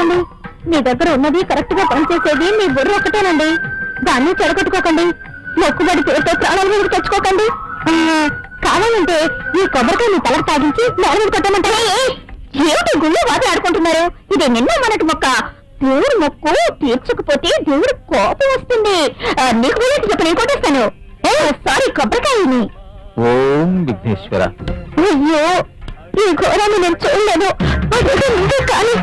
చెడగొట్టుకోకండి. మీ దగ్గర ఉన్నది కరెక్ట్ గా పనిచేసేది మీ బుర్ర ఒకటేనండి. దాన్ని చెడగొట్టుకోకండి. మొక్కుబడి పేరుతో ప్రాణాల మీద తెచ్చుకోకండి. కావాలంటే ఈ కొబ్బరికాయ మీ తలకు తాగించి నేల మీద కొట్టమంటే ఏమిటి గుళ్ళు వాటి ఆడుకుంటున్నారు? ఇది నిన్న మనటి మొక్క. దేవుడు మొక్కు తీర్చకపోతే దేవుడు కోపం వస్తుంది. నీకు వెళ్ళి చెప్పి నేను కొట్టేస్తాను. సారీ, కొబ్బరికాయని. ఓం విఘ్నేశ్వర. అయ్యో, ఈ ఘోరాన్ని నేను చూడలేదు. నువ్వే కానీ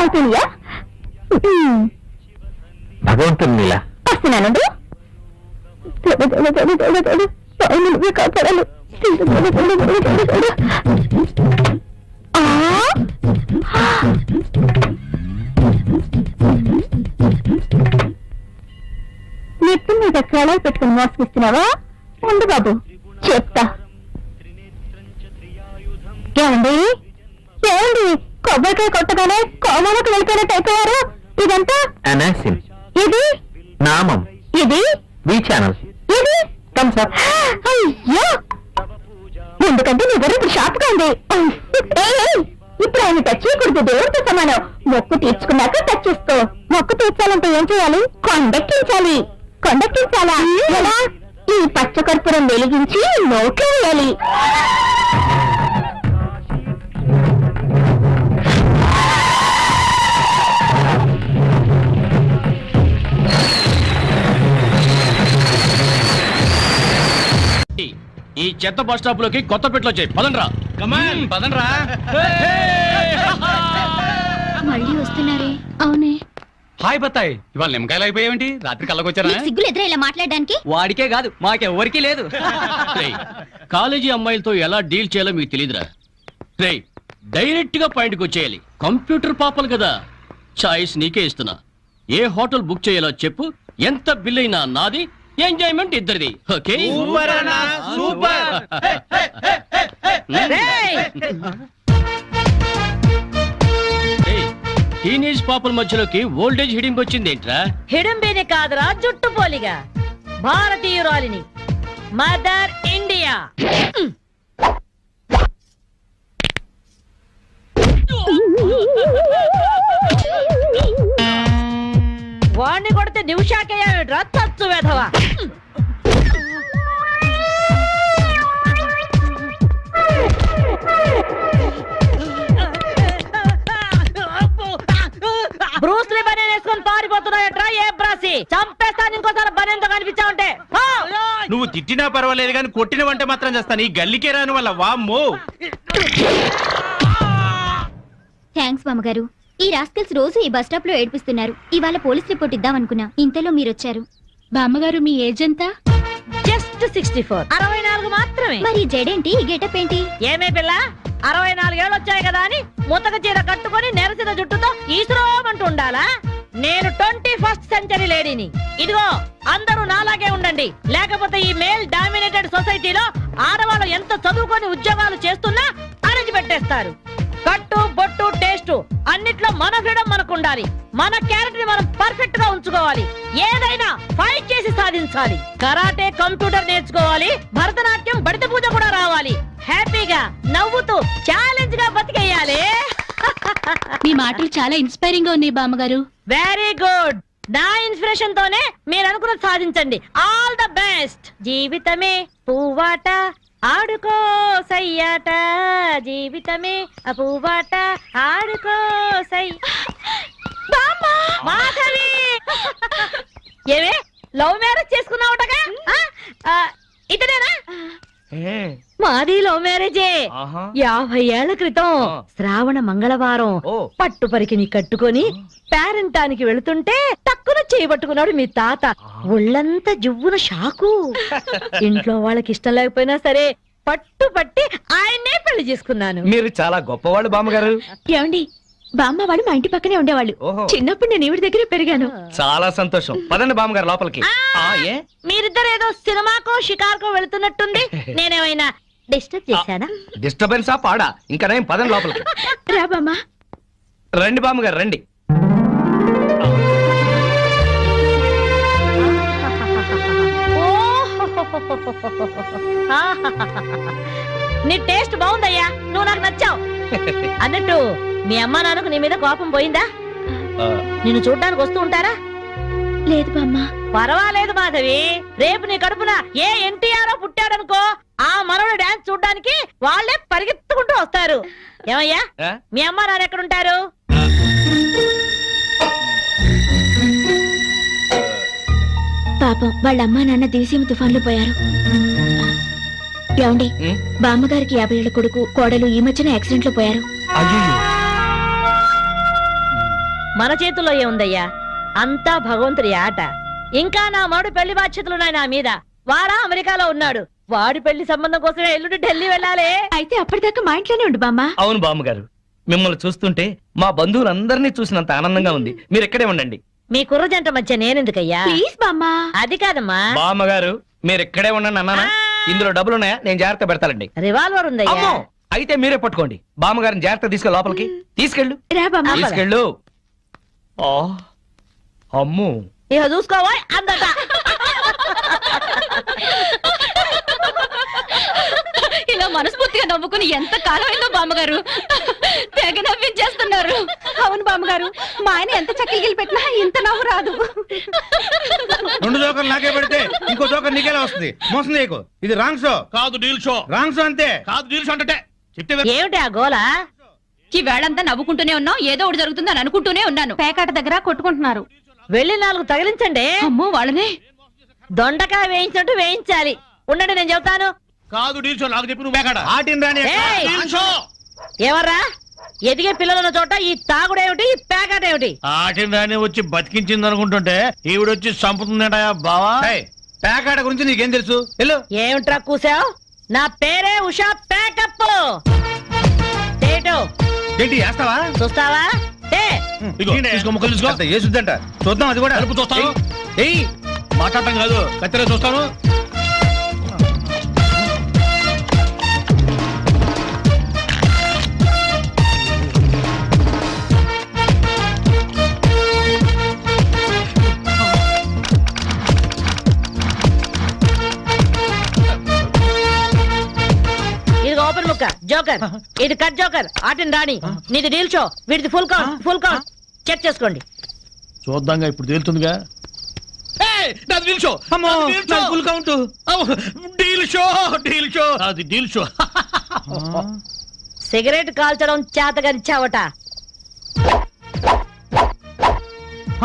అవుతుందా? భగవంతుని నీలా వస్తున్నానండి. కాపాడాలి. నెత్తి మీద కళాలు పెట్టుకుని మోసగిస్తున్నావా? ఉండు బాబు, చెప్తా. ఏమండి ఏమండి, కొబ్బరికాయ కొట్టగానే కోమాలకు వెళ్ళిపోయినట్టు అయిపోయారు. ఇదంతా అనాసిన్, ఇది నామం, ఇది వి ఛానల్, ఇది థమ్స్ అప్. అయ్యో, ఎందుకంటే నీ దగ్గర ఇప్పుడు షాప్ గా ఉంది. ఇప్పుడు ఆయన టచ్ చేయకూడదు, దేవుడితో సమానం. మొక్కు తీర్చుకున్నాక టచ్ చేసుకో. మొక్కు తీర్చాలంటే ఏం చేయాలి? కొండెక్కించాలి. కొండెక్కించాలా? ఎలా? ఈ పచ్చకర్పూరం వెలిగించి నోట్లో వేయాలి. ఈ చెత్త బస్ స్టాప్ లోకి కొత్త పెట్లో చేయి. పదండ్రా, కమాన్ పదండ్రా. మళ్ళీ వస్తున్నారే? అవునే. హాయ్ బత్తాయి, ఇవాళ నిమ్మకాయలు అయిపోయావేంటి? రాత్రి కళ్ళకొచ్చారా? సిగ్గులు ఎదురా ఇలా మాట్లాడడానికి? వాడికే కాదు, మాకెవ్వరికీ లేదు. కాలేజీ అమ్మాయిలతో ఎలా డీల్ చేయాలో మీకు తెలియదురా. రేయ్, డైరెక్ట్ గా పాయింట్కి వచ్చేయాలి. కంప్యూటర్ పాపలు కదా, చాయిస్ నీకే ఇస్తున్నా. ఏ హోటల్ బుక్ చేయాలో చెప్పు, ఎంత బిల్ అయినా నాది, ఎంజాయ్మెంట్ ఇద్దరిది. ఓకే? టీనేజ్ పాపల మధ్యలోకి ఓల్డేజ్ హిడింపు వచ్చింది ఏంట్రా? హిడింబిని కాదురా, జుట్టు పోలిగా భారతీయురాలిని, మదర్ ఇండియా. వాణ్ణి కొడితే నిమిషాకేయా తచ్చు వేధవా. బ్రూస్లీ బనేన్ వేసుకొని పారిపోతున్నాయట్రా. ఏ బ్రాసి, చంపేస్తాను ఇంకోసారి బనేన్తో కనిపించావంటే. నువ్వు తిట్టినా పర్వాలేదు కానీ కొట్టిన వంట మాత్రం చేస్తాను. ఈ గల్లికే రాని వల్ల వామ్మో. థ్యాంక్స్ బామ్మగారు. ఈ రాస్కల్స్ రోజు ఈ బస్ స్టాప్ లో ఏడిపిస్తున్నారు. ఇవాళ పోలీస్ రిపోర్ట్ ఇద్దామనుకున్నా, ఇంతలో మీరొచ్చారు. బామ్మగారు, మీ ఏజ్ ఎంత? జస్ట్ 64. 64 మాత్రమే. మరి జడేంటి, ఈ గెటప్ ఏంటి? ఏమే పిల్ల, 64 ఏళ్ళు వచ్చాయి కదా అని ముతక చీర కట్టుకొని నెరసిన జుట్టుతో ఈశ్వరమంటూ ఉండాలా? నేను 21st సెంచరీ లేడీని. ఇదిగో, అందరూ నాలాగే ఉండండి, లేకపోతే ఈ మేల్ డామినేటెడ్ సొసైటీలో ఆడవాళ్ళు ఎంత చదువుకొని ఉద్యోగాలు చేస్తున్నా అరెంజ్ పెట్టేస్తారు. కట్టు బొట్టు టేస్ట్ అన్నిట్లో మన ఫ్రీడమ్ మనకు ఉండాలి. మన క్యారెక్టర్ మనం పర్ఫెక్ట్ గా ఉంచుకోవాలి. ఏదైనా ఫైట్ చేసి సాధించాలి. కరాటే, కంప్యూటర్ నేర్చుకోవాలి. భరతనాట్యం, బడిత పూజ కూడా రావాలి. హ్యాపీగా నవ్వుతూ ఛాలెంజ్ గా బతికేయాలి. మీ మాటలు చాలా ఇన్స్పైరింగ్ గా ఉన్నాయి బామ్మగారు. Very good. నా ఇన్స్పిరేషన్ తోనే మీరు అనుకున్నది సాధించండి. All the best. జీవితమే పువ్వాట, ఆడుకో సయ్యాట, జీవితమే పువ్వాట, ఆడుకో సై. మాధవి, ఏమే లవ్ మ్యారేజ్ చేసుకున్నావుటగా? ఇతనేనా? మాది లవ్ మ్యారేజే. 50 ఏళ్ల క్రితం శ్రావణ మంగళవారం పట్టు పరికిని కట్టుకొని పేరంటానికి వెళుతుంటే టక్కున చేయబట్టుకున్నాడు మీ తాత. ఒళ్ళంతా జువ్వున షాకు. ఇంట్లో వాళ్ళకి ఇష్టం లేకపోయినా సరే పట్టు పట్టి ఆయన్నే పెళ్లి చేసుకున్నాను. మీరు చాలా గొప్పవాళ్ళు బామ్మగారు. ఏమండి, బామ్మ వాళ్ళు మా ఇంటి పక్కనే ఉండేవాళ్ళు ఓహో. చిన్నప్పుడు నేను ఈవిడ దగ్గరే పెరిగాను చాలా సంతోషం పదండి బామ్మగారు లోపలికి ఏ మీరిద్దరు ఏదో సినిమాకో షికార్కో వెళుతున్నట్టుంది. నేనేమైనా డిస్టర్బ్ చేశానా? డిస్టర్బెన్సా పాడా ఇంకా నేను పదండి లోపలికి రా బామ్మ రండి బామ్మగారు రండి నీ టేస్ట్ బాగుందయ్యా, నువ్వు నాకు నచ్చావు. అన్నట్టు మీ అమ్మా నాన్నకు నీ మీద కోపం పోయిందా? ఆ, నిన్ను చూడ్డానికి వస్తూ ఉంటారా? లేదు బామ్మ పర్వాలేదు మాధవి, రేపు నీ కడుపున ఏ ఎన్టీఆర్ పుట్టాడనుకో, ఆ మనవడు డాన్స్ చూడ్డానికి వాళ్ళే పరిగెత్తుకుంటూ వస్తారు. ఏమయ్యా ఆ? మీ అమ్మా నాన్న ఎక్కడుంటారు? పాపం వాళ్ళ అమ్మా నాన్న దివిసీమ తుఫాన్లో పోయారు. ఏమండి ఉం? బామ్మగారికి 50 ఏళ్ల కొడుకు కోడలు ఈ మధ్యన యాక్సిడెంట్ లో పోయారు. అయ్యయ్యో. మన చేతుల్లో ఏముందయ్యా, అంతా భగవంతుడి ఆట. ఇంకా నా మాడు పెళ్లి బాధ్యతలున్నాయి నా మీద. వాడా అమెరికాలో ఉన్నాడు, వాడి పెళ్లి సంబంధం కోసమే ఎల్లుండి ఢిల్లీ వెళ్ళాలి. అయితే అప్పటిదాకా మా ఇంట్లోనే ఉండు బామ్మ. అవును బామ్మగారు, మిమ్మల్ని చూస్తుంటే మా బంధువులందరినీ చూసినంత ఆనందంగా ఉంది. మీరు ఇక్కడే ఉండండి. మీ కుర్ర జంట మధ్య నేనెందుకయ్యా? ప్లీజ్ బామ్మ. అది కాదమ్మా, బామ్మగారు మీరు ఇక్కడే ఉండండి అన్నానా? ఇందులో డబ్బులు ఉన్నాయా? నేను జాగ్రత్త పెడతానండి. రివాల్వర్ ఉందయ్యా. అమ్మో అయితే మీరే పట్టుకోండి. బామ్మగారిని జాగ్రత్త తీసుకెళ్ళి లోపలికి తీసుకెళ్ళు. రా బామ్మ. తీసుకెళ్ళు. ఆ, అమ్ము ఇక చూసుకోవా అందట. ఇలా మనస్ఫూర్తిగా నవ్వుకుని ఎంత కాలమైందో బామ్మగారు. తెగ నవ్వించేస్తున్నారు. అవును బామ్మగారు, మా ఆయన ఎంత చక్కగిలి పెట్టినా ఇంత నవ్వు రాదు. 2 జోకర్లు నాకే పెడితే ఇంకో జోకర్ నీకేలా వస్తుంది? మోసం చేయకు, ఇది రాంగ్ షో. కాదు డీల్ షో, రాంగ్ షో అంతే. కాదు డీల్ షో అంటే చెప్తే ఏమిటి ఆ గోల? ఈ వేళంతా నవ్వుకుంటూనే ఉన్నాం, ఏదో ఒకటి జరుగుతుందని అనుకుంటూనే ఉన్నాను. పేకాట దగ్గర కొట్టుకుంటున్నారు. వెళ్ళి 4 తగిలించండి. అమ్మో వాళ్ళనే దొండకాయ వేయించినట్టు వేయించాలి. ఉండండి నేను చెబుతాను. కాదు డీల్ షో, నాకు చెప్పి నువ్వు బేకాడ ఆటిన్ రాని ఏయ్! Deal show. ఎవర్రా ఎదిగే పిల్లలున్న చోట ఈ తాగుడేమిటి, ఈ పేకాట ఏమిటి? ఆటిని రాని వచ్చి బతికించింది అనుకుంటుంటే ఈవిడొచ్చి చంపుతుందట బావా. ఏయ్, పేకాట గురించి నీకేం తెలుసు? వెళ్ళు. ఏమిట్రా కూసావు? నా పేరే ఉషా పేకప్. తేటో ఏంటి వేస్తావా? చూస్తావా? తే. ఇదిగో, తీసుకో, ముక్కలు తీసుకో. అంత ఏసుద్దంట. చూద్దాం అది కూడా. కలుపు చూస్తాను. ఏయ్, మాట్లాడటం కాదు, కత్తిరే చూస్తాను. ఇది ఓపెన్ ముక్క జోకర్, ఇది కట్ జోకర్. ఆటిని రాణి, నీది డీల్ షో, వీడిది full count. Full count check చేసుకోండి. చూద్దాంగా, ఇప్పుడు తేలుతుందిగా. ఏయ్, నాది డీల్ షో. అమ్మో, నాది డీల్ షో. నాది full count. Deal show, deal show, అది డీల్ షో. సిగరెట్ కాల్చడం చేతగరిచావట.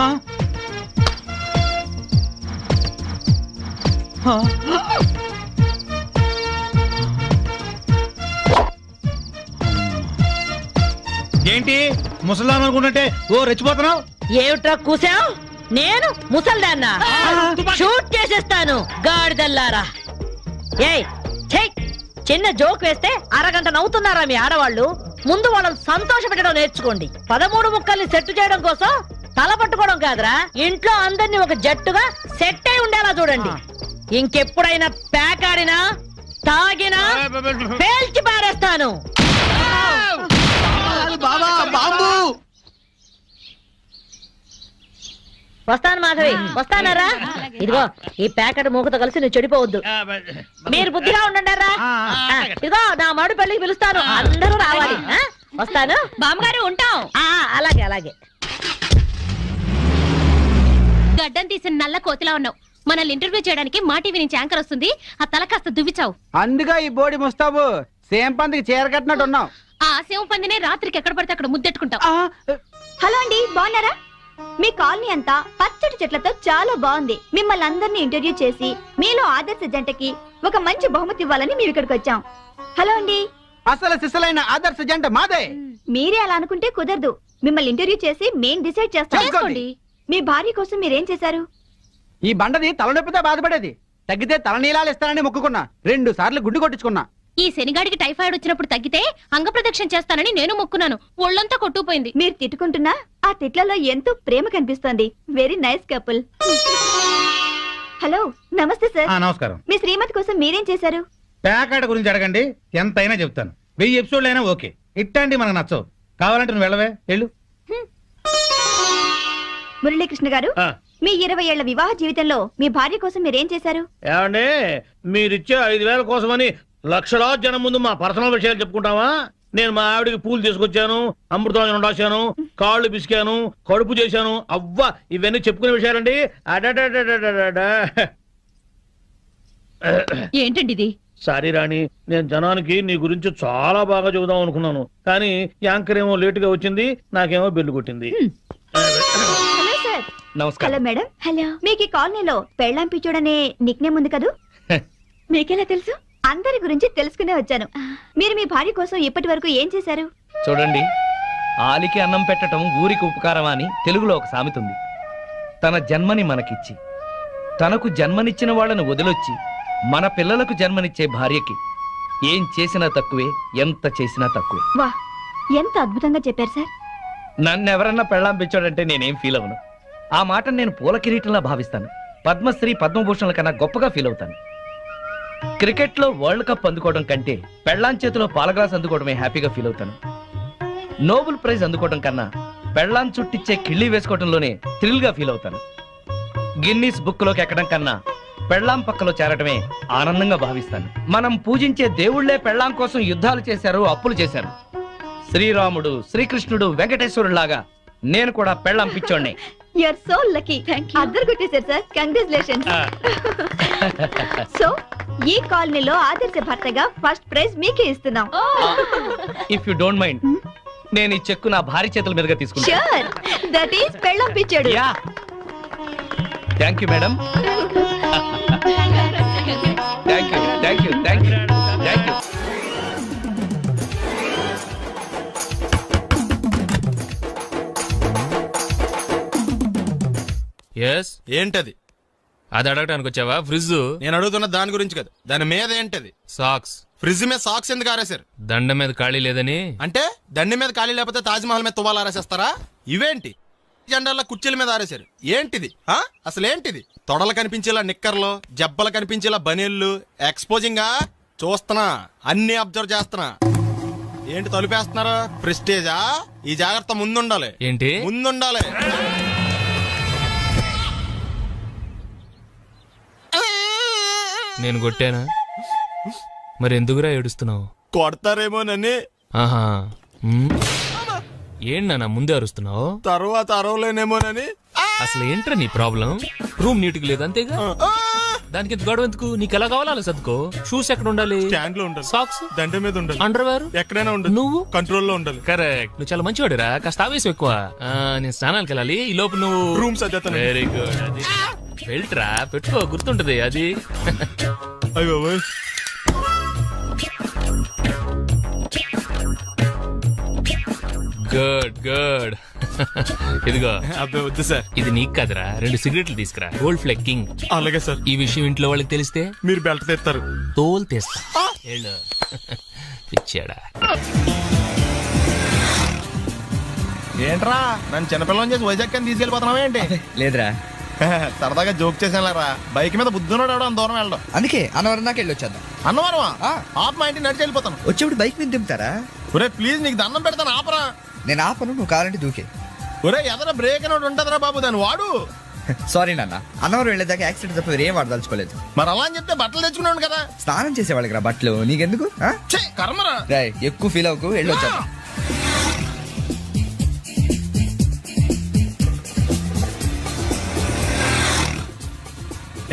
ఆ? ఆ? ఏంటి ముసలాం అనుకుంటుంటే ఓ రెచ్చిపోతున్నావు? ఏమిట్రా కూసావు? నేను ముసల్దాన్నా? షూట్ చేసేస్తాను గాడిదల్లారా. ఏయ్ ఛై, చిన్న జోక్ వేస్తే అరగంట నవ్వుతున్నారా మీ ఆడవాళ్ళు? ముందు వాళ్ళని సంతోష పెట్టడం నేర్చుకోండి. 13 ముక్కల్ని సెట్ చేయడం కోసం తల పట్టుకోవడం కాదురా, ఇంట్లో అందరినీ ఒక జట్టుగా సెట్ అయి ఉండేలా చూడండి. ఇంకెప్పుడైనా పేకాడినా తాగినా పేల్చి పారేస్తాను. బాబా బాంబు. వస్తాను మాధవి, వస్తానారా? ఇదిగో ఈ ప్యాకెట్ మూకతో కలిసి నువ్వు చెడిపోవద్దు. మీరు బుద్ధిగా ఉండండారా? ఇదిగో నా మాడు పెళ్లికి పిలుస్తాను, అందరూ రావాలి. ఆ? వస్తాను బామ్మగారు ఉంటాం. అలాగే అలాగే. గడ్డం తీసిన నల్ల కోతిలా ఉన్నావు. మనల్ని ఇంటర్వ్యూ చేయడానికి మా టీవీ నుంచి యాంకర్ వస్తుంది, ఆ తల కాస్త దువ్విచావు. అందుగా ఈ బోడి ముస్తాబు సేమ్ పందికి చీర కట్టినట్టు ఉన్నావు. ఆ శివ పందినే రాత్రికి ఎక్కడ పడితే అక్కడ ముద్దెట్టుకుంటావు. హలో అండి, బాగున్నారా? మీ కాలనీ అంతా పచ్చటి చెట్లతో చాలా బాగుంది. మిమ్మల్ని అందరినీ ఇంటర్వ్యూ చేసి మీలో ఆదర్శ జంటకి ఒక మంచి బహుమతి ఇవ్వాలని మేము ఇక్కడికి వచ్చాం. హలో అండి. అసలు సిసలైన ఆదర్శ జంట మాదే. మీరే అలా అనుకుంటే కుదరదు. మిమ్మల్ని ఇంటర్వ్యూ చేసి మేం డిసైడ్ చేస్తాం. చేసుకోండి. మీ భార్య కోసం మీరేం చేశారు? ఈ బండది తలనొప్పితో బాధపడేది, తగ్గితే తలనీలాలు ఇస్తానని మొక్కుకున్నా. 2 సార్లు గుడ్డు కొట్టించుకున్నా. ఈ శనిగాడికి టైఫాయిడ్ వచ్చినప్పుడు తగ్గితే అంగప్రదక్షిణ చేస్తానని నేను మొక్కున్నాను. ఒళ్ళంతా కొట్టుకుపోయింది. మీరు తిట్టుకుంటున్నా ఆ తిట్లలో ఎంతో ప్రేమ కనిపిస్తోంది. Very nice couple. హలో, నమస్తే సార్. నమస్కారం. మీ శ్రీమతి కోసం మీరేం చేశారు? ప్యాకాట గురించి అడగండి, ఎంతైనా చెప్తాను. 1000 ఎపిసోడ్లు అయినా ఓకే. ఇట్లాంటి మనకు నచ్చవు. కావాలంటే నువ్వు వెళ్ళవే, వెళ్ళు. మురళీకృష్ణ గారు, మీ 20 ఏళ్ల వివాహ జీవితంలో మీ భార్య కోసం మీరేం చేశారు? ఏమండి, మీరిచ్చే 5,000 కోసమని లక్షలాది జనం ముందు మా పర్సనల్ విషయాలు చెప్పుకుంటావా? నేను మా ఆవిడికి పూలు తీసుకొచ్చాను, అమృతం రాశాను, కాళ్ళు పిసికాను, కడుపు చేశాను. అవ్వా, ఇవన్నీ చెప్పుకునే విషయాలండి. ఏంటండి ఇది? సారీ రాణి, నేను జనానికి నీ గురించి చాలా బాగా చెబుదాం అనుకున్నాను, కానీ యాంకర్ ఏమో లేటుగా వచ్చింది, నాకేమో బెల్లు కొట్టింది. Hello sir. నమస్కారం. Hello madam. హలో. మీకు ఈ కాలనీలో పెళ్ళాం పిచ్చోడనే నిక్నేమ్ ఉంది కదూ? మీకెలా తెలుసు? అందరి గురించి తెలుసుకునే వచ్చాను. మీరు మీ భార్య కోసం ఇప్పటి వరకు ఏం చేశారు? చూడండి, ఆలికి అన్నం పెట్టడం ఊరికి ఉపకారమా అని తెలుగులో ఒక సామెత ఉంది. తన జన్మని మనకిచ్చి తనకు జన్మనిచ్చిన వాళ్ళను వదిలొచ్చి మన పిల్లలకు జన్మనిచ్చే భార్యకి ఏం చేసినా తక్కువే, ఎంత చేసినా తక్కువే. వా, ఎంత అద్భుతంగా చెప్పారు సార్. నన్ను ఎవరన్నా పెళ్ళాం పిచ్చోడంటే నేనేం ఫీల్ అవ్వను. ఆ మాట నేను పూల కిరీటంలా భావిస్తాను. పద్మశ్రీ పద్మభూషణల కన్నా గొప్పగా ఫీల్ అవుతాను. క్రికెట్ లో వరల్డ్ కప్ అందుకోవడం కంటే పెళ్ళాం చేతిలో పాలగ్లాస్ అందుకోవడమే హ్యాపీగా ఫీల్ అవుతాను. నోబెల్ ప్రైజ్ అందుకోవడం కన్నా పెళ్ళాం చుట్టిచ్చే కిళ్ళి వేసుకోవడంలోనే థ్రిల్ గా ఫీల్ అవుతాను. గిన్నీస్ బుక్ లోకి ఎక్కడం కన్నా పెళ్ళాం పక్కలో చేరటమే ఆనందంగా భావిస్తాను. మనం పూజించే దేవుళ్లే పెళ్ళాం కోసం యుద్ధాలు చేశారు, అప్పులు చేశారు. శ్రీరాముడు, శ్రీకృష్ణుడు, వెంకటేశ్వరులాగా నేను కూడా పెళ్ళాం పిచ్చోడ్నే. You are so lucky. అద్దరు కొట్టేశారు సార్. కంగ్రాచులేషన్స్. సో ఈ కాలనీలో ఆదర్శ భర్తగా ఫస్ట్ ప్రైజ్ మీకే ఇస్తున్నాం. ఇఫ్ యు డోంట్ మైండ్, నేను ఈ చెక్కు నా భార్య చేతుల మీదుగా తీసుకుంటా. ష్యూర్, దట్ ఈస్ పెళ్ళాం పిచ్చాడు. Yeah, thank you madam. Thank you, thank you, thank you, thank you. Yes, ఏంటది? అది అడగడానికి వచ్చావా? ఫ్రిడ్జ్. నేను అడుగుతున్న దాని గురించి కదా, దాని మీద ఏంటది? సాక్స్. ఫ్రిడ్జ్ మీద సాక్స్ ఎందుకు ఆరేశారు? దండ మీద ఖాళీ లేదని. అంటే దండి మీద ఖాళీ లేకపోతే తాజ్మహల్ మీద తువ్వాలు ఆరేసేస్తారా? ఇవేంటి జెండాల కుర్చీల మీద ఆరేశారు? ఏంటిది? అసలు ఏంటిది? తొడలు కనిపించేలా నిక్కర్లు, జబ్బలు కనిపించేలా బనీళ్లు, ఎక్స్పోజింగ్ గా చూస్తున్నా, అన్ని అబ్జర్వ్ చేస్తున్నా. ఏంటి తలుపేస్తున్నారా? ప్రెస్టేజా? ఈ జాగ్రత్త ముందుండాలి. ఏంటి ముందుండాలి. నేను కొట్టానా? మరి ఎందుకురా ఏడుస్తున్నావు? కొడతారేమోనని. ఆహా, ఏంటన్నా ముందే అరుస్తున్నావు? తర్వాత అరవలేనేమోనని. అసలు ఏంట్రా నీ ప్రాబ్లం? రూమ్ నీట్ గా లేదు అంతేగా, దానికి ఎంత గొడవ ఎందుకు? నీకు ఎలా కావాలో అలా సర్దుకో. షూస్ ఎక్కడ ఉండాలి? స్టాండ్ లో ఉండాలి. సాక్స్ దండ మీద ఉండాలి. అండర్వేర్ ఎక్కడైనా ఉండాలి. నువ్వు కంట్రోల్ లో ఉండాలి. కరెక్ట్. నువ్వు చాలా మంచివాడురా, కాస్త ఆవేశం ఎక్కువ. నేను స్నానాలకు వెళ్ళాలి, ఈ లోపు నువ్వు రూమ్ సర్దేస్తాను. Very good. అది వెళ్ళట్రా, పెట్టుకో, గుర్తుంటది అది. అయ్యో, గుడ్ గుడ్. ఇదిగో. అబ్బాయి వద్దు సార్. ఇది నీకు కదరా, 2 సిగరెట్లు తీసుకురా. Gold Flake King. అలాగే సార్. ఈ విషయం ఇంట్లో వాళ్ళకి తెలిస్తే మీరు బెల్ట్ తెస్తారు. తోలు తెస్తా. పిచ్చాడా? ఏంట్రా నన్ను చిన్నపిల్లని చేసి వైజాగ్ అని తీసుకెళ్ళిపోతున్నావా ఏంటి? లేదురా, సరదాగా జోక్ చేసానులేరా. బైక్ మీద బుద్ధున్నాడు అంత దూరం వెళ్ళడం. అందుకే అన్నవరం దాకా వెళ్ళి వచ్చేద్దాం. అన్నవరమా? ఆప్ మా ఇంటికి నడిచి వెళ్ళిపోతాను. వచ్చేప్పుడు బైక్ మీద దింపుతారా? ఒరే ప్లీజ్, నీకు దండం పెడతాను, ఆపరా. నేను ఆపను, నువ్వు కావాలంటే దూకే. ఒరే ఎదర బ్రేక్ అని ఒకటి ఉంటుందిరా బాబు, దాన్ని వాడు. సారీ నాన్న, అన్నవరం వెళ్ళేదాకా యాక్సిడెంట్ తప్ప వేరేం వాడదలుచుకోలేదు. మరి అలా అని చెప్తే బట్టలు తెచ్చుకున్నాను కదా. స్నానం చేసేవాళ్ళకి రా బట్టలు, నీకెందుకు? ఛీ, కర్మరా. రాయ్, ఎక్కువ ఫీల్ అవ్వకు, వెళ్ళి వచ్చేద్దాం.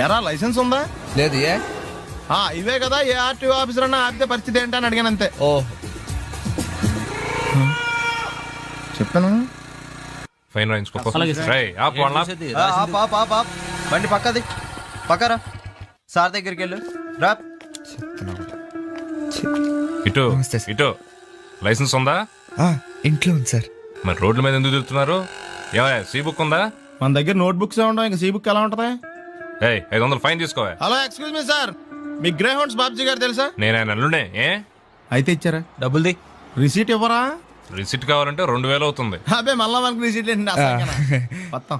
ఎరా లైసెన్స్ ఉందా? లేదు. ఏ ఇవే కదా, ఏ ఆర్టీఓ ఆఫీసర్ అన్నా ఆపితే పరిస్థితి ఏంటని అడిగాను అంతే. ఓ చెప్పాను. ఫైన్ రైన్స్ బండి పక్కది, పక్కరా. సార్ దగ్గరికి వెళ్ళు రా. ఇటు ఇటు. లైసెన్స్ ఉందా? ఇంట్లో ఉంది సార్. మరి రోడ్ల మీద ఎందుకు తిరుగుతున్నారు? ఏమయ్య, సీ బుక్ ఉందా? మన దగ్గర నోట్ బుక్స్ ఉండవు, ఇంకా సీ బుక్ ఎలా ఉంటది? 500 ఫైన్ తీసుకోవా. హలో, ఎక్స్క్యూజ్ మీ సార్, మీ గ్రే హౌండ్స్ బాబ్జీ గారు తెలుసా? నేను ఆయన అల్లుడే. ఏ అయితే ఇచ్చారా? డబ్బుల్ది రిసీట్ ఇవ్వరా? రిసిట్ కావాలంటే 2000 అవుతుంది. అబే మళ్ళా మనకు రిసీట్ ఏంటి? మొత్తం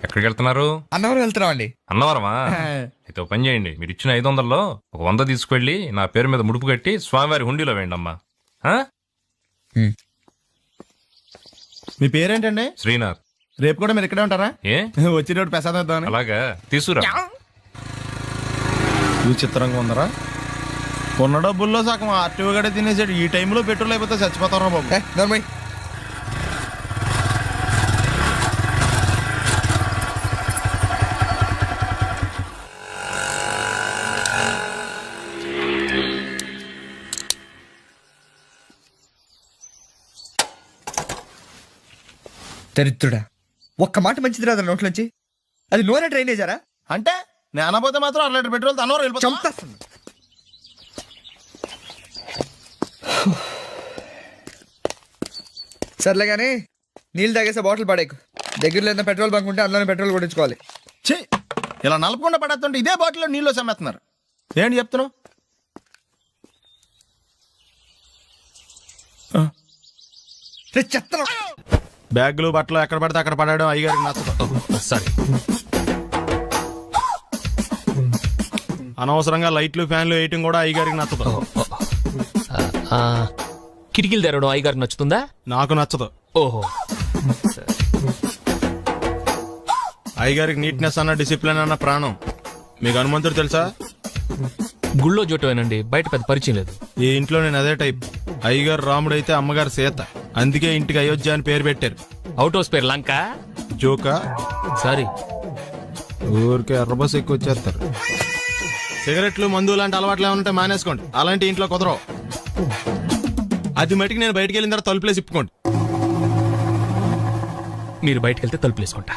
ఎక్కడికి వెళ్తున్నారు? అన్నవరం వెళ్తున్నాం అండి. అన్నవరమా? అయితే ఒక పని చేయండి, మీరు ఇచ్చిన 500లో ఒక 100 తీసుకెళ్లి నా పేరు మీద ముడుపు కట్టి స్వామివారి హుండీలో వేయండి అమ్మా. ఆ? మీ పేరేంటండి? శ్రీనాథ్. రేపు కూడా మీరు ఇక్కడే ఉంటారా? ఏ వచ్చినప్పుడు ప్రసాదం ఇద్దామని. అలాగా తీసుకురా. విచిత్రంగా ఉందరా, కొన్న డబ్బుల్లో సగం ఆర్టీఓ గడే తినేసాడు. ఈ టైంలో పెట్రోల్ అయిపోతే చచ్చిపోతారా బాబు. దరిద్రుడా, ఒక్క మాట మంచిది రాదా నోట్లోంచి? అది నూనె డ్రైనేజారా? అంటే నేను అనబోతే మాత్రం 1 లీటర్ పెట్రోల్ తనవారు వెళ్ళిపోతాం. చంపేస్తుంది. సర్లే కానీ నీళ్ళు తాగేసే బాటిల్ పడేకు. దగ్గరలో ఏదైనా పెట్రోల్ బంక్ ఉంటే అందులోనే పెట్రోల్ కొట్టించుకోవాలి. ఛీ, ఇలా నలపకుండా పడేస్తుంటే ఇదే బాటిల్లో నీళ్ళు సమ్మేస్తున్నారు. ఏంటి చెప్తున్నావు? చెత్త బ్యాగులు బట్టలు ఎక్కడ పడితే అక్కడ పడడం అయ్యగారికి నచ్చదు. సారీ. అనవసరంగా లైట్లు ఫ్యాన్లు వేయటం కూడా అయ్యగారికి నచ్చదు. కిటికీలు తెరవడం అయ్యగారికి నచ్చుతుందా? నాకు నచ్చదు. ఓహో. అయ్యగారికి నీట్నెస్ అన్న డిసిప్లిన్ అన్న ప్రాణం. మీకు హనుమంతుడు తెలుసా? గుళ్ళో జోటమేనండి, బయట పెద్ద పరిచయం లేదు. ఈ ఇంట్లో నేను అదే టైప్. అయ్యగారు రాముడు అయితే అమ్మగారు సీత. అందుకే ఇంటికి అయోధ్య అని పేరు పెట్టారు. అవుట్ హౌస్ పేరు లంక. జోకా? సారీ. ఊరికే ఎర్రబస్ ఎక్కువ వచ్చేస్తారు. సిగరెట్లు మందు లాంటి అలవాట్లు ఏమంటే మానేసుకోండి. అలాంటి ఇంట్లో కుదరవు. అది మటుకు నేను బయటికి వెళ్ళిన తర్వాత తలుపులేసి ఇప్పుకోండి. మీరు బయటకు వెళ్తే తలుపులేసుకుంటా.